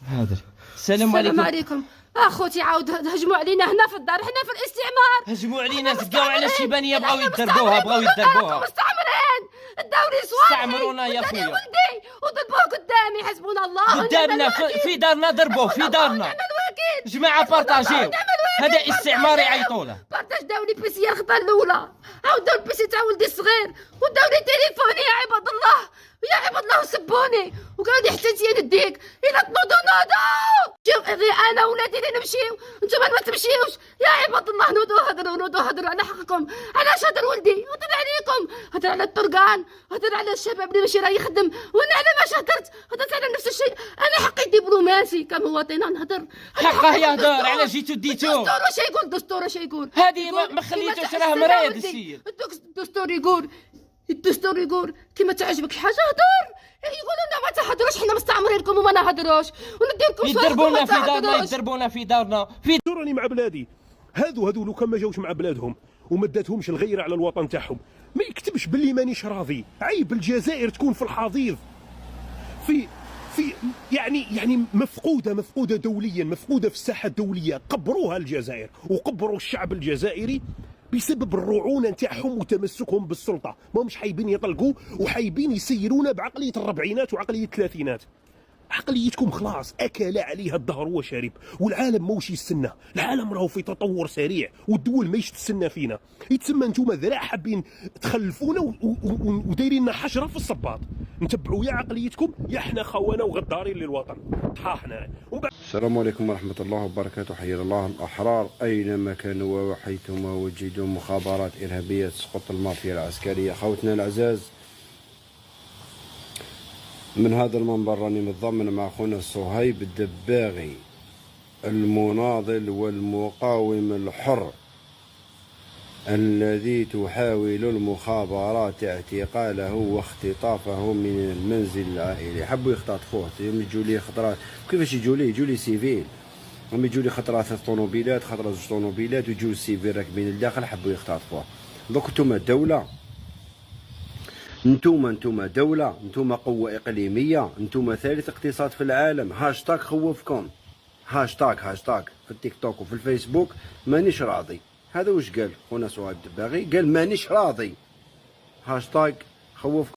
هادر. السلام عليكم. السلام عليكم. اخوتي عاود هجموا علينا هنا في الدار، حنا في الاستعمار. هجموا علينا، زقاو على الشيبانيه، بغاو مستعمرين. يدربوها. مستعمرين. الدوري صوالحي. استعمرونا يا خويا. ولدي وضربوه قدامي، حسبنا الله. قدامنا في دارنا ضربوه، في دارنا. جماعه بارطاجيو، هذا استعمار يعيطوا له. بارطاج داولي بيسي الخطره الاولى، عاود داو البيسي تاع ولدي الصغير، وداولي تليفوني يا عباد الله، يا عباد الله وسبوني، وقالوا لي حتى انتي نديك الى تنوضوا نوضوا. شوف غير انا ولادي اللي نمشيو، نتوما ما تمشيوش يا عباد الله. نوضوا هضروا على حقكم. علاش هضر ولدي؟ هضر عليكم، هضر على الطرقان، هضر على الشباب اللي ماشي راه يخدم، وانا على ماش هضرت على نفس الشيء. انا حقي دبلوماسي كمواطنه نهضر. حقه يهضر، على جيتو ديتو. الدستور واش يقول؟ الدستور واش يقول؟ هذه ما خليتوش، راه مريض السيد. الدستور يقول كيما تعجبك حاجه هضر. يقولوا لنا ما تهضروش، حنا مستعمرين لكم وما نهضروش، وندير لكم يضربونا في دارنا. راني مع بلادي. هادو لو كان ما جاوش مع بلادهم وما داتهمش الغيره على الوطن تاعهم، ما يكتبش باللي مانيش راضي. عيب الجزائر تكون في الحضيض، في يعني مفقوده دوليا، مفقوده في الساحه الدوليه. قبروها الجزائر وقبروا الشعب الجزائري بسبب الرعونه نتاعهم وتمسكهم بالسلطه. ماهمش حايبين يطلقوا، وحايبين يسيرونا بعقليه الربعينات وعقليه الثلاثينات. عقليتكم خلاص اكل عليها الدهر وشارب، والعالم موش يستنى. العالم راهو في تطور سريع، والدول ماهيش تستنى فينا. يتسمى نتوما ذراع حابين تخلفونا ودايرين لنا حشره في الصباط. نتبعوا يا عقليتكم يا احنا خونه وغدارين للوطن. طحاحنا. السلام عليكم ورحمة الله وبركاته. حيا الله الأحرار أينما كانوا وحيثما وجدوا. مخابرات إرهابية تسقط المافيا العسكرية. خوتنا الأعزاز، من هذا المنبر راني متضامن مع خونا صهيب الدباغي، المناضل والمقاوم الحر الذي تحاول المخابرات اعتقاله واختطافه من المنزل العائلي. حبوا يختطفوه، يجوا لي خطرات. كيفاش يجوا لي سيفيل، هم يجوا لي خطرات 3 طوموبيلات، خطرة 2 طوموبيلات، ويجوا السيفيل راكبين لداخل. حبوا يختطفوه. دوك نتوما دولة، نتوما دولة، نتوما قوة إقليمية، نتوما ثالث اقتصاد في العالم. هاشتاغ خوفكم، هاشتاغ في التيك توك وفي الفيسبوك. مانيش راضي. هذا واش قال خونا صهيب الدباغي؟ قال مانيش راضي. هاشتاغ خوفكم.